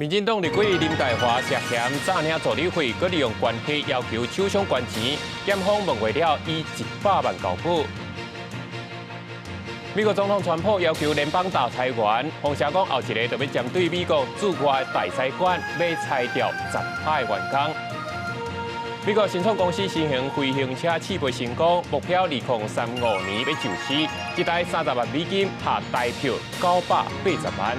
民进党立委林岱华涉嫌诈领助理费，佮利用关系要求厂商捐钱，检方问话了，以100万交保。美国总统川普要求联邦大裁员，风声讲后一个就要针对美国驻外大使馆要裁掉10%员工。美国新创公司新型飞行车试飞成功，目标2035年要就市，一台30万美金下台票980万。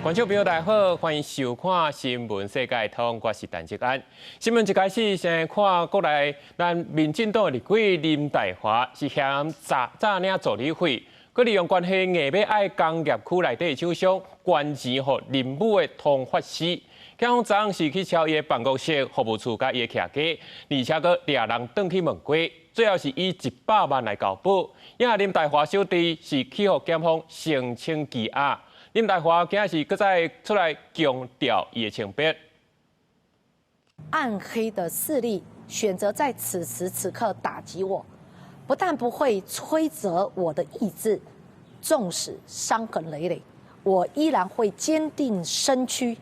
观众朋友，大家好，欢迎收看《新闻世界通》，我是陈志安。新闻一开始，先看国内咱民进党立委林岱华是嫌诈领助理费，佮利用关系硬要爱工业区内底厂商捐钱给林武的通法师。警方昨是去敲伊的办公室、服务处甲伊的徛家，而且佮掠人转去问过，最后是以100万来交保。因林岱华小弟是起予检方声称羁押。林岱华今日是搁再出来强调伊的清白。暗黑的势力选择在此时此刻打击我，不但不会摧折我的意志，纵使伤痕累累，我依然会坚定身躯，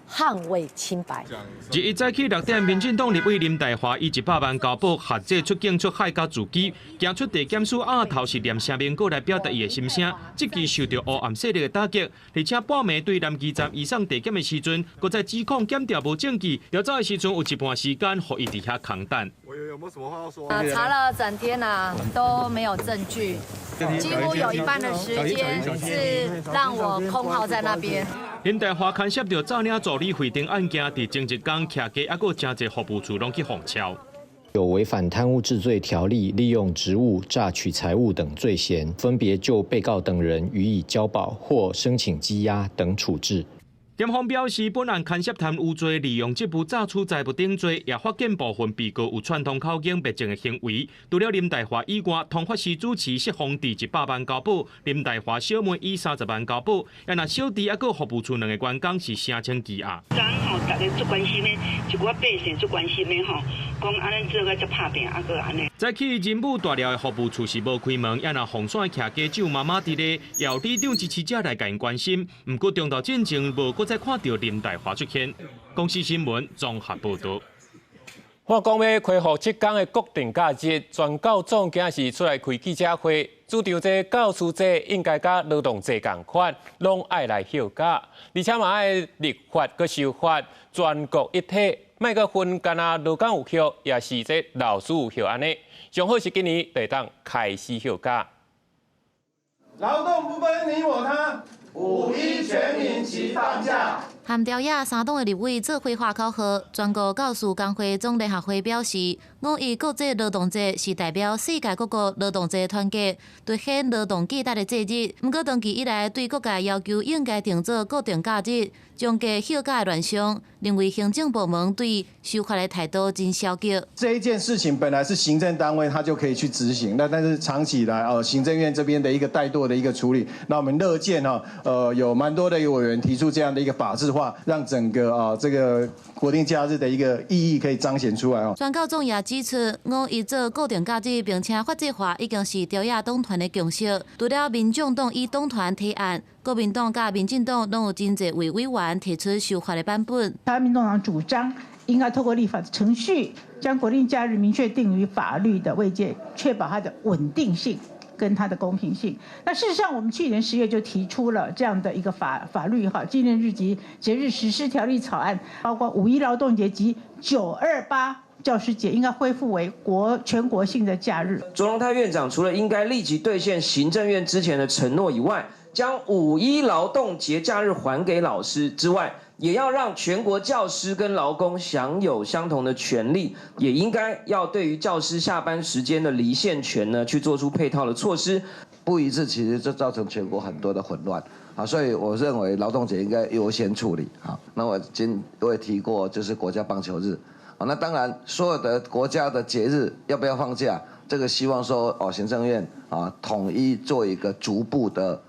捍卫清白。日早起6点，民进党立委林岱华以100万交保下届出境出海甲自己，行出地检署案头是念声明稿来表达伊的心声。即期受到黑暗势力的打击，而且半暝对南基站移送地检的时阵，搁在指控检调无证据，调走的时阵有一半时间，互伊伫遐空等。有没有什么话要说？查了整天都没有证据，几乎有一半的时间是让我空耗在那边。林岱华牵涉到诈领助理费等案件，伫前一天徛家，还佫真侪服务处拢去封敲。有违反贪污治罪条例、利用职务诈取财物等罪嫌，分别就被告等人予以交保或申请羁押等处置。检方表示，本案牵涉贪污罪、利用职务诈取财物等罪，也发现部分被告有串通口径别证的行为。除了林岱华以外，通法师主持释放伫100万交保，林岱华小妹以30万交保，也那小弟还佫服务处2个员工是声称羁押。大家最关心的，一寡百姓最关心的讲安尼做个才拍拼，佫安尼。早起人武大寮的服务处是无开门，也那红线徛家只有妈妈伫咧，由里长支持者来甲因关心。不过中途进前无再看到林岱华出现。公司新闻综合报道。我讲要恢复7天的国定假日，全教总今是出来开记者会，主张这教师制应该甲劳动制同款，拢爱来休假，而且嘛爱立法佮修法，全国一体，莫佮分干那劳工有休，也是这老师有休安尼。上好是今年就当开始休假。劳动不分你我他，5·1全民齐放假。含调野3党的立委做会话口号，全国教师工会总联合会表示，5·1国际劳动节是代表世界各国劳动者团结，凸显劳动记得的节日。不过，长期以来对各界要求应该定做固定假日，将加休假的乱象，认为行政部门对修法的态度真消极。这一件事情本来是行政单位他就可以去执行，但是长期以来行政院这边的一个怠惰的一个处理，那我们乐见有蛮多的委员提出这样的一个法制化。让整个这个国定假日的一个意义可以彰显出来。全教总也指出，5·1做固定假日，并且法制化已经是朝野党团的共识。除了民众党以党团提案，国民党甲民进党拢有真侪位委员提出修法的版本。台湾民众党主张应该透过立法的程序，将国定假日明确定于法律的位阶，确保它的稳定性跟它的公平性。那事实上，我们去年10月就提出了这样的一个法律纪念日及节日实施条例草案，包括5·1劳动节及9·28教师节应该恢复为全国性的假日。卓荣泰院长除了应该立即兑现行政院之前的承诺以外，将5·1劳动节假日还给老师之外，也要让全国教师跟劳工享有相同的权利，也应该要对于教师下班时间的离线权呢，去做出配套的措施。不一致，其实就造成全国很多的混乱啊，所以我认为劳动节应该优先处理啊。那我也提过，就是国家棒球日啊，那当然所有的国家的节日要不要放假，这个希望说行政院统一做一个逐步的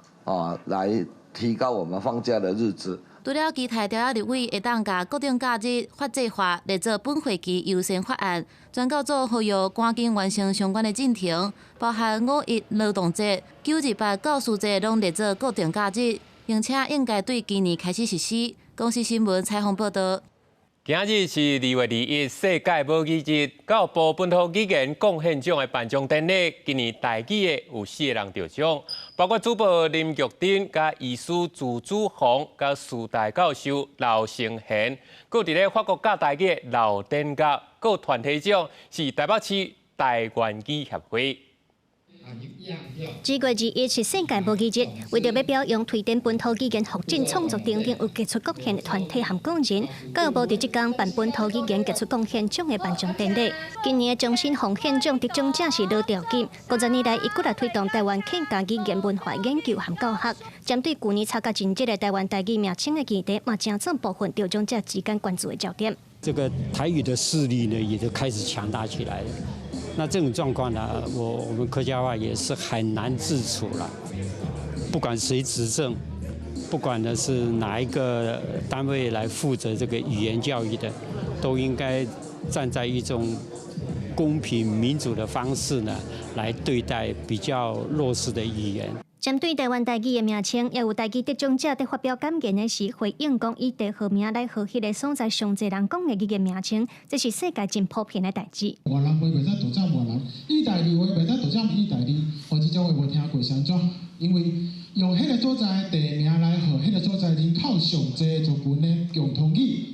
来提高我们放假的日子。除了其他条立委会当甲固定假日法制化列作本会期优先法案，专教组呼吁赶紧完成相关的进程，包含5·1劳动节、9·28教师节拢列作固定假日，并且应该对今年开始实施。公司新闻采访报道。今日是2月21日，世界母语日。教育部本土语言贡献奖的颁奖典礼，今年台语的有4个人得奖，包括主播林玉珍、甲医师朱子宏、甲师大教授刘成贤，佮伫咧法国教台语的刘典甲，佮团体奖是台北市台湾语协会。2月21日是世界母语日，为着要表扬推展本土语言发展创作等等有杰出贡献的团体和个人，教育部伫即天办本土语言杰出贡献奖的颁奖典礼。今年的终身奉献奖得奖者是罗兆金，50年来伊骨力推动台湾客家语言文化研究和教学，针对去年参加真迹的台湾台语名称的议题，嘛正做部分得奖者之间关注的焦点。这个台语的势力呢，也就开始强大起来了。那这种状况呢，我们客家话也是很难自处了。不管谁执政，不管呢是哪一个单位来负责这个语言教育的，都应该站在一种公平民主的方式呢，来对待比较弱势的语言。针对台湾台语的名称，也有台语得奖者在发表感言的时回应讲，以地号名来和迄个所在上侪人讲的语言名称，这是世界真普遍的代志。外人话袂使独占外人，意大利话袂使独占意大利，我这种话无听过上怎？因为用迄个所在的地名来和迄个所在人口上侪族群的共同语，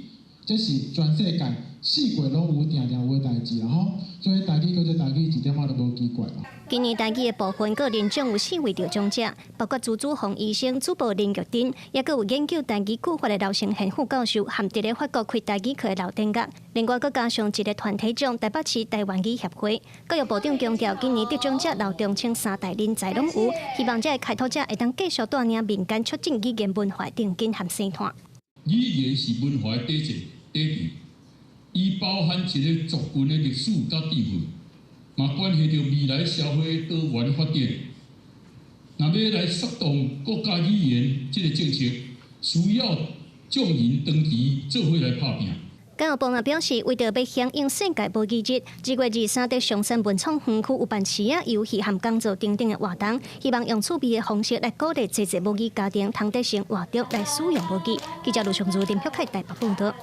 这是全世界四国拢有定定有的代志啦吼。所以台语叫做台语，一点仔都无奇怪啦。今年台语的部分个人奖有4位得奖者，包括朱子宏医生、主播林玉珍，也佮有研究台语句法的刘成贤副教授，和伫咧法国开台语课的刘典甲。另外，佮加上一个团体奖，台北市台湾语协会。教育部长强调，今年得奖者刘中青3代人才拢有，希望这个开拓者会当继续带领民间促进语言文化定根和生态。语言是文化的底层底层，伊包含一个族群的历史甲智慧。嘛关系到未来社会多元发展，若要来策动国家语言这个政策，需要众人长期做伙来拍拼。教育部也表示，为着要响应世界母语日，2月23日上山文创园区有办市啊、游戏和讲座等等的活动，希望用趣味的方式来鼓励侪侪母语家庭通得生活着来使用母语。记者卢尚如、林旭凯台北报道。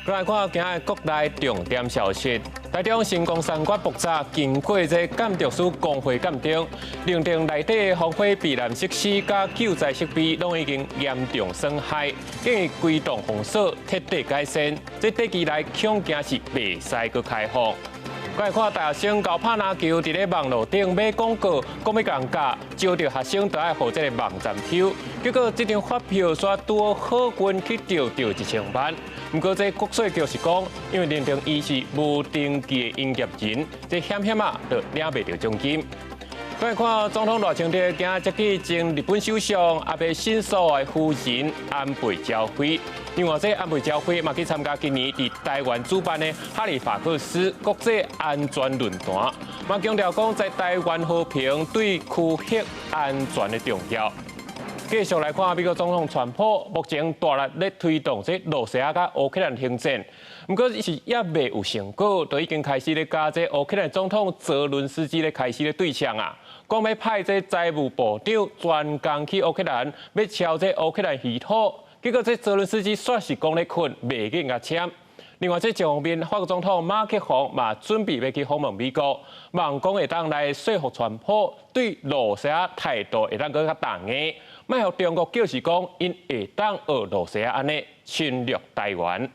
再来看今日国内重点消息，台中新光三越爆炸，经过这监督署工会鉴定，认定内底的防火避难设施甲救灾设备拢已经严重损害，建议规栋封锁，彻底改善。这短期内恐惊是袂使佮开放。再来看大学生交拍篮球，伫咧网络顶买广告，讲要降价，招着学生就爱互这个网站抽，结果这张发票煞拄好运去钓1000万。不过这国税局是讲，因为认定伊是无登记的营业人，这险就领袂到奖金。再来看总统赖清德今日接去前日本首相安倍晋三的夫人安倍昭惠。另外，这安倍昭惠嘛去参加今年伫台湾主办的哈利法克斯国际安全论坛，嘛强调讲在台湾和平对区域安全的重要。继续来看美国总统川普，目前大力咧推动这罗西亚甲乌克兰停战，不过是也未有成果，就已经开始咧加这乌克兰总统泽伦斯基咧开始咧对象啊，讲要派这财务部长专工去乌克兰，要敲这乌克兰稀土。结果这泽伦斯基煞是讲咧困，袂去甲签。另外，这一方面，法国总统马克龙嘛准备要去访问美国，望讲会当来说服川普对罗西亚态度会当更较重硬，莫互中国就是讲因会当学罗西亚安尼侵略台湾。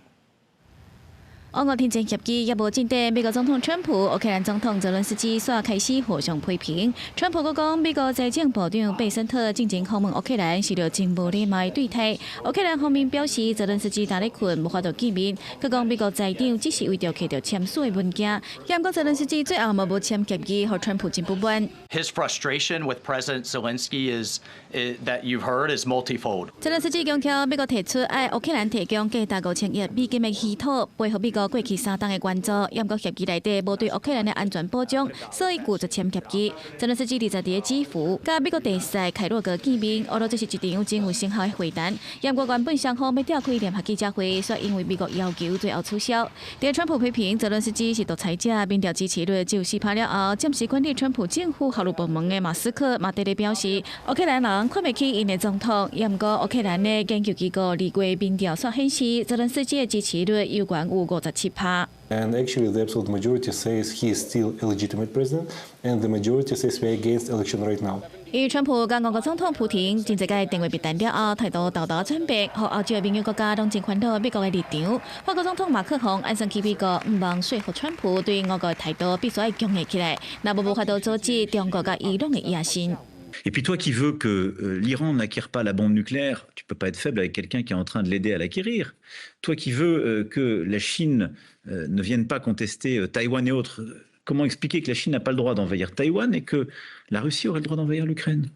俄乌停战协议也无进展，美国总统川普、乌克兰总统泽伦斯基煞开始互相批评。川普讲，美国财政部长贝森特进前访问乌克兰是着真无礼貌对待。乌克兰方面表示，泽伦斯基打咧困，无法度见面。佮讲美国财长只是为着摕到签署的文件，嫌讲泽伦斯基最后嘛无签协议，互川普真不满。His frustration with President Zelensky is that you've heard is multifold. 泽伦斯基强调，美国提出爱乌克兰提供价值5000亿美金的稀土，配合美国国过去3档的援助，也不过协议内底无对乌克兰的安全保障，所以拒绝签协议。泽连斯基20日基辅，甲美国地使凯洛格见面，俄罗这是一场真有成效的会谈。也不过原本双方要召开联合记者会，却因为美国要求最后取消。第川普批评泽连斯基是独裁者，民调支持率只有4%了后，暂时管理川普政府法律部门的马斯克嘛在咧表示，乌克兰人看不起因的总统。也不过乌克兰的研究机构2月民调却显示，泽连斯基的支持率有悬有57%。And actually, the absolute majority says he is still a legitimate president, and the majority says we are against election right now. 因为川普甲俄国总统普京真侪个电话被弹了后，态度豆豆转变，和欧洲的盟友国家拢真看到美国的立场。法国总统马克宏暗算起美国唔望说服川普对俄国的态度必须要强硬起来，那无法度阻止中国甲伊朗的野心。Et puis toi qui veux que l'Iran n'acquiert pas la bombe nucléaire, tu peux pas être faible avec quelqu'un qui est en train de l'aider à l'acquérir. Toi qui veux que la Chine ne vienne pas contester Taïwan et autres, comment expliquer que la Chine n'a pas le droit d'envahir Taïwan et que la Russie aurait le droit d'envahir l'Ukraine?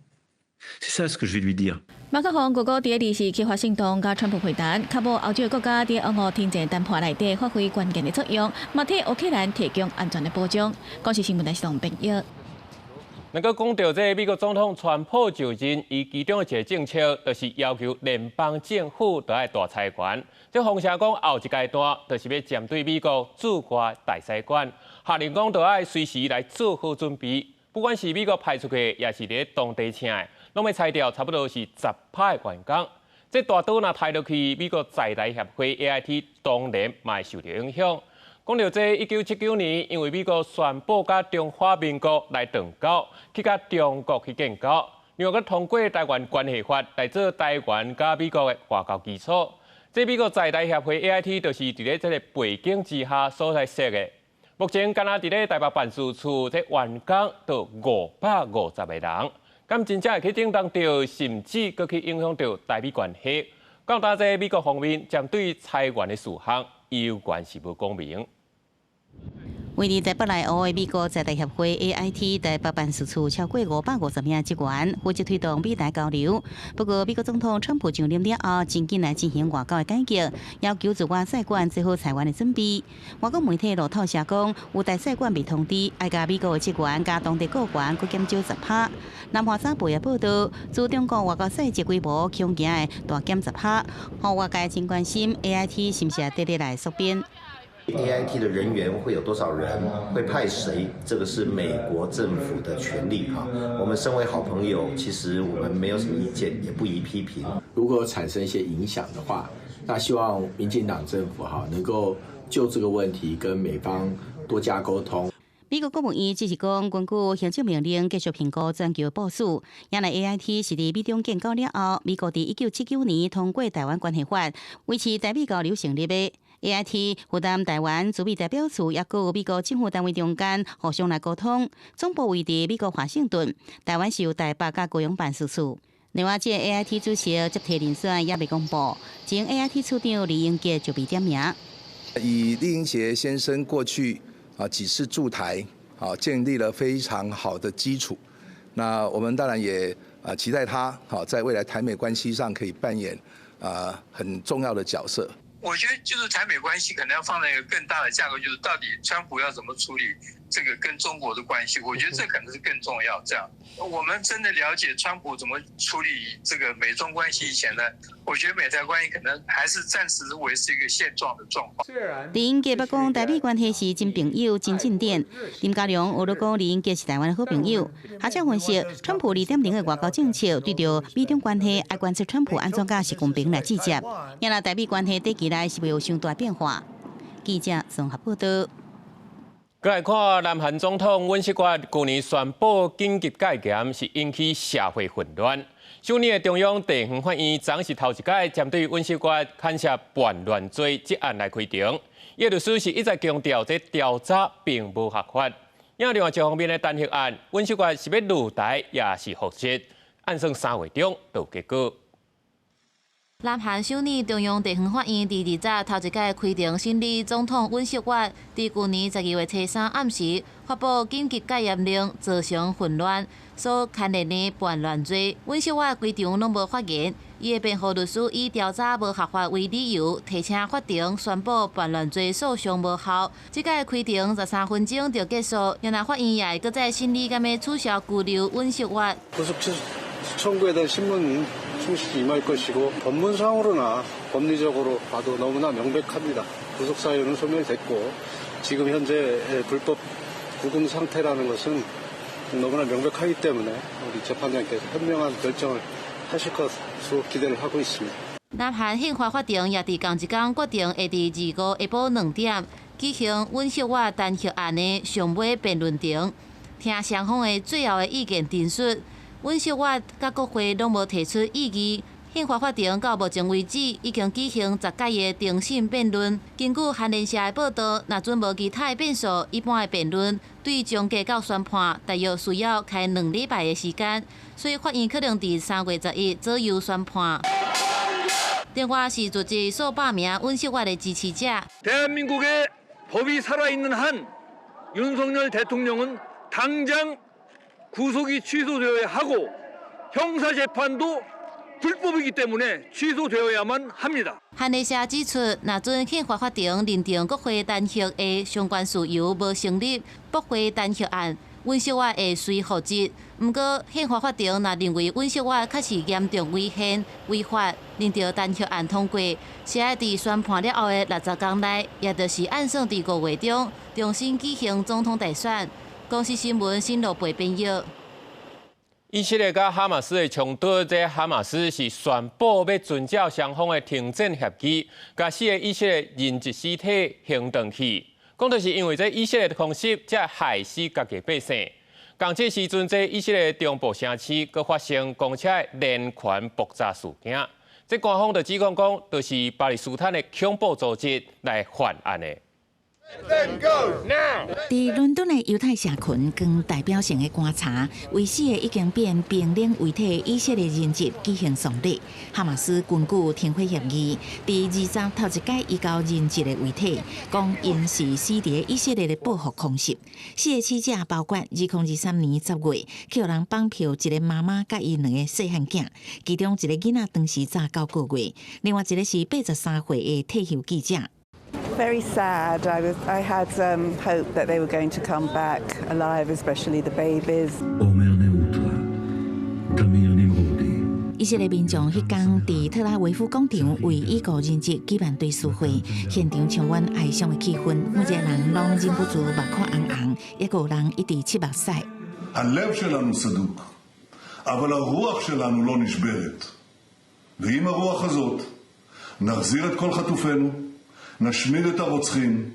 C'est ça ce que je vais lui dire. 马克宏哥哥第20日去华盛顿甲川普会谈，确保欧洲国家在俄俄停战谈判内底发挥关键的作用，嘛替乌克兰提供安全的保障。港视新闻台是朋友。能够讲到这美国总统川普就任，伊其中一个政策就是要求联邦政府都要大裁员。这风声讲后一阶段就是要针对美国驻外大使馆，下令讲都要随时来做好准备。不管是美国派出去，也是咧当地请的，拢要裁掉差不多是10%的员工。这大刀若抬落去，美国在台协会 AIT 当然嘛会受到影响。讲到这，1979年，因为美国宣布甲中华民国来断交，去甲中国去建交，然后佮通过《台湾关系法》来做台湾甲美国的外交基础。这美国在台协会 AIT 就是伫咧这个背景之下所来设的。目前，敢若伫咧台北办事处，这员工都550个人，敢真正会去顶当到，甚至佮去影响到台美关系。讲到这美国方面针对裁员的事项，有关是无公平。位于台北内湖的美国在台协会 AIT 台北办事处超过550名职员，负责推动美台交流。不过，美国总统川普上任了后，真紧来进行外交的改革，要求驻外使馆做好裁员的准备。外国媒体路透社讲，有大使馆被通知，要甲美国的职员加当地雇员佮减少10%。南华早报也报道，自中国外交使节规模强行的大减10%，让外界真关心 AIT 是不是直直来缩编。AIT 的人员会有多少人？会派谁？这个是美国政府的权利哈。我们身为好朋友，其实我们没有什么意见，也不宜批评。如果产生一些影响的话，那希望民进党政府哈能够就这个问题跟美方多加沟通。美国国务院只是讲，根据行政命令继续评估全球部署。原来 AIT 是伫美中建交了后，美国伫1979年通过《台湾关系法》，维持台美交流成立的。AIT 负担台湾驻美代表处，也有美国政府单位中间互相来沟通。总部位伫美国华盛顿，台湾是由台北甲高雄办事处。另外，这 AIT 主席接替人选也未公布，前 AIT 处长李英杰就被点名。以李英杰先生过去几次驻台，建立了非常好的基础。那我们当然也期待他在未来台美关系上可以扮演很重要的角色。我觉得就是台美关系可能要放在一个更大的架构，就是到底川普要怎么处理这个跟中国的关系，我觉得这可能是更重要。这样，我们真的了解川普怎么处理这个美中关系以前呢，我觉得美台关系可能还是暂时维持一个现状的状况。李英杰不讲台美关系是真朋友、真进展。林佳龙有了讲李英杰是台湾的好朋友。学者分析，川普2.0的外交政策对着美中关系，爱观测川普安怎甲是公平来直接。原来台美关系短期内是未有相大变化。记者综合报道。再来看，南韩总统尹锡悦去年宣布紧急戒严，是引起社会混乱。去年的中央地方法院昨是头一届针对尹锡悦牵涉叛乱罪这案来开庭。叶律师是一再强调，这调查并无合法。另外一方面的弹劾案，尹锡悦是要入台也是复职，按算3月中就有结果。南韩首尔中央地方法院第2日头一届开庭审理总统尹锡悦，伫去年12月初3暗时发布紧急戒严令，造成混乱，所牵连的叛乱罪。尹锡悦规场拢无发言，伊的辩护律师以调查无合法为理由，提请法庭宣布叛乱罪诉讼无效。即届开庭13分钟就结束，原来法院也会搁再审理，敢要取消拘留温秀华。 청구에 대한 신문은 충실히 임할 것이고 법문상으로나 법리적으로 봐도 너무나 명백합니다. 구속 사유는 소멸됐고 지금 현재 불법 구금 상태라는 것은 너무나 명백하기 때문에 우리 재판장께서 현명한 결정을 하실 것으로 기대를 하고 있습니다. 南韩宪法法庭也伫同一天决定，会伫25下晡2点举行温秀华单核案的上尾辩论庭，听双方的最后的意见陈述。 温秀华甲国会拢无提出异议。宪法法庭到目前为止已经举行10届的庭审辩论。根据韩联社的报道，若准无其他的变数，一般的辩论对终结到宣判，大约需要开2礼拜的时间，所以法院可能伫3月11左右宣判。另外是组织数百名温秀华的支持者。 대한민국의 법이 살아있는 한 윤석열 대통령은 당장 구속이 취소되어야 하고 형사 재판도 불법이기 때문에 취소되어야만 합니다. 韩联社指出，若准宪法法庭认定国会弹劾的相关事由无成立，驳回弹劾案，温秀华会随复职。不过，宪法法庭若认为温秀华确实严重违宪违法，认定弹劾案通过，是要伫宣判了后的60天内，也就是按算伫5月中重新举行总统大选。 公司新闻新罗北编译。以色列甲哈马斯的冲突，这哈马斯是宣布要遵照双方的停战协议，甲4个以色列人质尸体行动去。讲就是因为这以色列的空袭，才害死家己百姓。同这时阵，这以色列中部城市佫发生公车连环爆炸事件。这官方就指控讲，就是巴勒斯坦的恐怖组织来犯案的。 伫伦敦的犹太社群，更代表性的观察，为4个已经变冰冷遗体以色列人质举行丧礼。哈马斯根据停火协议，伫20头一届移交人质的遗体，讲因是死伫以色列的报复空袭。4个死者包括2023年10月去互人绑票一个妈妈甲伊2个细汉囝，其中一个囡仔当时才9个月，另外一个是83岁的退休记者。 Very sad. I had hope that they were going to come back alive, especially the babies. 以色列民众迄天伫特拉维夫广场为已故人质举办追思会，现场充满哀伤的气氛，每一个人拢忍不住目眶红红，也有人一直七目屎。 הלב שלנו סדוק, אבל הרוח שלנו לא נשברת. ועם הרוח הזאת נחזיר את כל חטופינו. נשמיד את הרוצחים,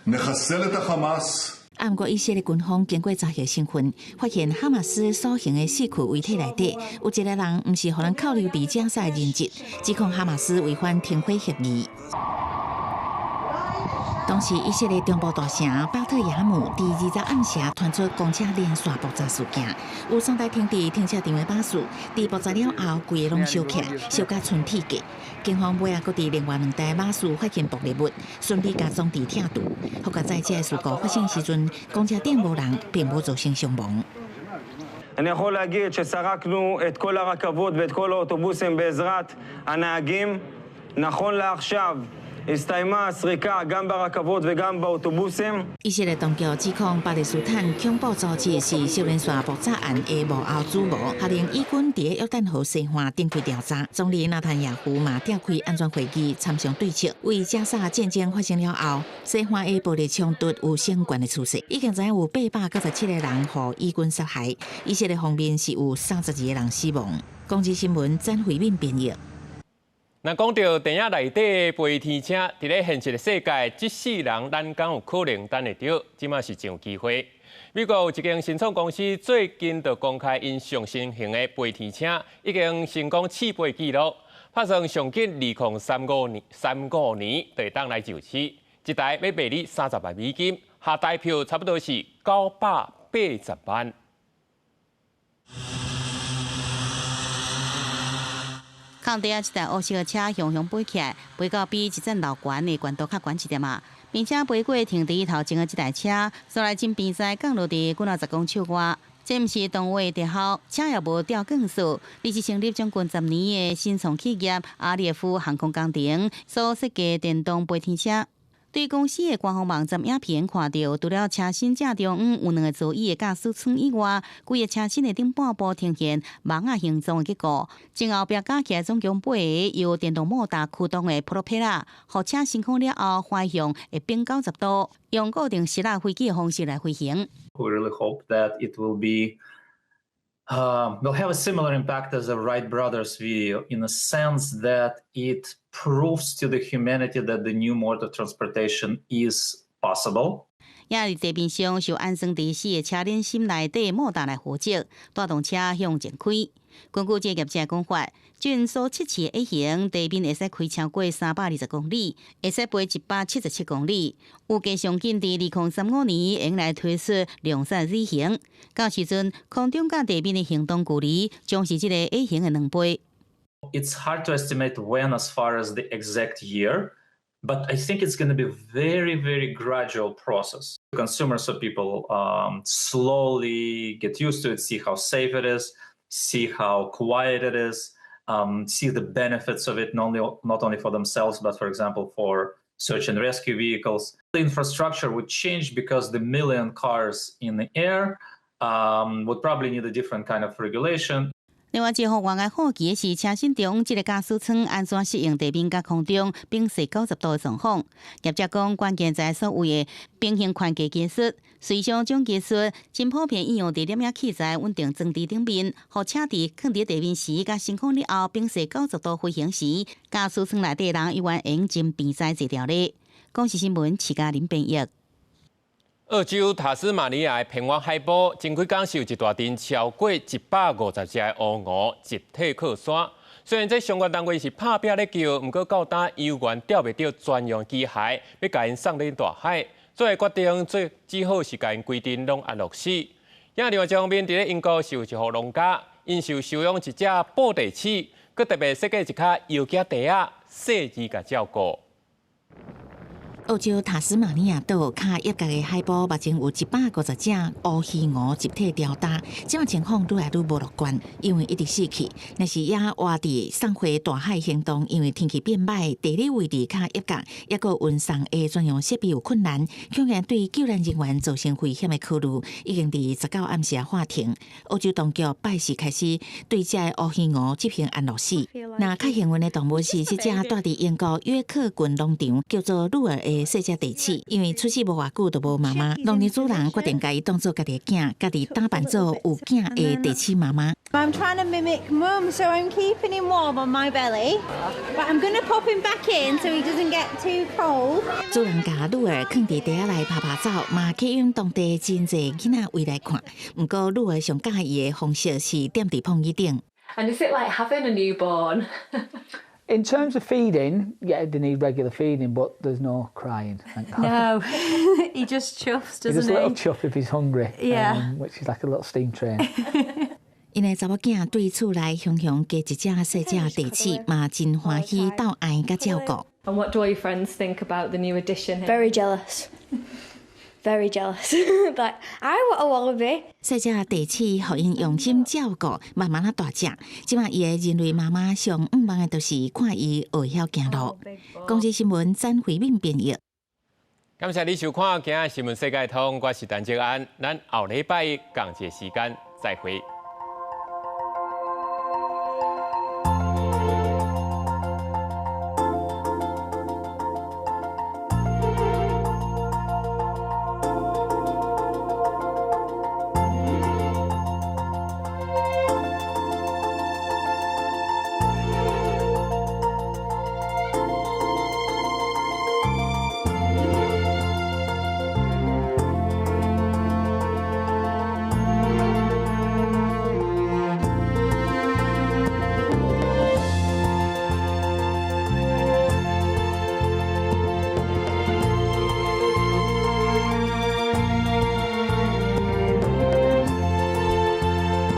נחסל את החמאס. 不过以色列军方经过查核身份，发现哈马斯所行的4具遗体内底有一个人不是互人扣留伫加沙的人质，指控哈马斯违反停火协议。 当时，以色列中部大城巴特雅姆第20暗时传出公车连续爆炸事件，有3台停伫停车场的巴士，伫爆炸了后，规个拢烧起来，烧甲村铁架。警方尾仔，佫伫另外2台巴士发现爆裂物，顺利甲装置拆除。好在这个事故发生时阵，公车顶无人，并无造成伤亡。 אני יכול להגיד שסרקנו את כל הרכבות ואת כל האוטובוסים בעזרת הנהגים. נכון לעכשיו הסתיימה הסריקה גם ברכבות וגם באוטובוסים. 以色列当局指控巴勒斯坦恐怖组织是少年线爆炸案的幕后主谋，下令以军伫约旦河西岸展开调查。总理纳坦雅胡嘛召开安全会议，参详对策。为加沙战争发生了后，西岸的暴力冲突有升悬的趋势，已经知影有897个人被以军杀害。以色列方面是有32个人死亡。公司新闻詹慧敏编译。 那讲到电影内底飞天车，伫咧现实的世界，这世人咱敢有可能等会到？即马是真有机会。美国有一间新创公司最近就公开因上新型的飞天车已经成功起飞记录，拍算上紧2035年就会当来就市，一台要卖你30万美金，下台票差不多是980万。 空地一台黑色车向飞起来，飞到比一阵老悬的悬度较悬一点嘛，并且飞过停伫头前的这台车，所来真边塞降落伫几10公尺外。这毋是动画特效，车也无吊降数。历史成立将近10年的新创企业阿列夫航空工程所设计电动飞天车。对公司的官方网站影片看到，除了车身正中央有2个座椅的驾驶舱以外，规个车身的顶半部呈现网仔形状的结构，前后壁加起来总共8个由电动摩打驱动的 propeller， 互车升空了后方向会变90度，用固定式飞机的方式来飞行。We really hope that it will be will have a similar impact as the Wright brothers video in the sense that it proves to the humanity that the new mode of transportation is possible. 也伫地面上受安装伫4个车轮心内底摩打来扶植，带动车向前开。根据这业者讲法，准所测试的 A 型地面会使开超过320公里，会使飞177公里。预计上紧伫2035年用来推出量产 Z 型，到时阵空中甲地面的行动距离将是这个 A 型的2倍。It's hard to estimate when as far as the exact year, but I think it's going to be a very, very gradual process. Consumers, so people slowly get used to it, see how safe it is, see how quiet it is, see the benefits of it, not only for themselves, but for example, for search and rescue vehicles. The infrastructure would change because the million cars in the air would probably need a different kind of regulation. 另外，一个外界好奇的是，车身中这个驾驶舱安怎适应地面甲空中并视90度的状况。业者讲，关键在所谓的平行宽架技术。随上这种技术真普遍应用伫摄影器材稳定装置顶面，互车伫放伫地面时甲升空了后，并视90度飞行时，驾驶舱内底人伊完用真便在坐条咧。广视新闻徐嘉玲编译。澳洲塔斯马尼亚的平湾海堡前几天受一大阵超过150只的乌鹅集体靠山。虽然这相关单位是拍拼咧救，不过到今游园钓袂到专用机械，要甲因送入大海，最后决定只好是甲因规定拢安乐死。另外一方面，伫咧英国是有一户农家，因受收养一只布袋鼠，佮特别设计一卡摇脚地仔，细致甲照顾。澳洲塔斯马尼亚岛卡一角的海堡，目前有150只乌鱼鹅集体吊搭，这样情况愈来愈无乐观，因为一直死去。若是也活伫送回大海行动，因为天气变歹，地理位置卡一角，也个运送的专用设备有困难，竟然对救援人员造成危险的考虑，已经伫19暗时划停。澳洲当局拜四开始对这乌鱼鹅执行安乐死。那较幸运的动物是这只住伫英国约克郡农场叫做鹿儿的细只地鼠，因为出世无偌久就无妈妈，农场主人决定甲伊当做家己的囝，家己打扮做有囝的地鼠妈妈。I'm trying to mimic Mum, so I'm keeping him warm on my belly, but I'm going to pop him back in so he doesn't get too cold. 主人甲鹿儿放伫地仔内拍拍走，嘛吸引当地真侪囡仔围来看。不过鹿儿上介意的方式是踮伫碰椅顶。And is it like having a newborn? In terms of feeding, yeah, they need regular feeding, but there's no crying. Thank God. No, he just chuffs, doesn't he? He just a little chuff if he's hungry, yeah. Which is like a little steam train. 因的查某囝对厝内雄雄加一只细只地鼠，嘛真欢喜斗爱甲照顾。And what do all your friends think about the new addition? Very jealous. Very jealous. Like, I want a wallaby. 细只地鼠互因用心照顾，慢慢啊大只。即马伊的人类妈妈上毋忙的，就是看伊学晓行路。广视新闻詹慧敏编译。感谢你收看今日新闻世界通，我是陈哲安，咱后礼拜一同一时间再会。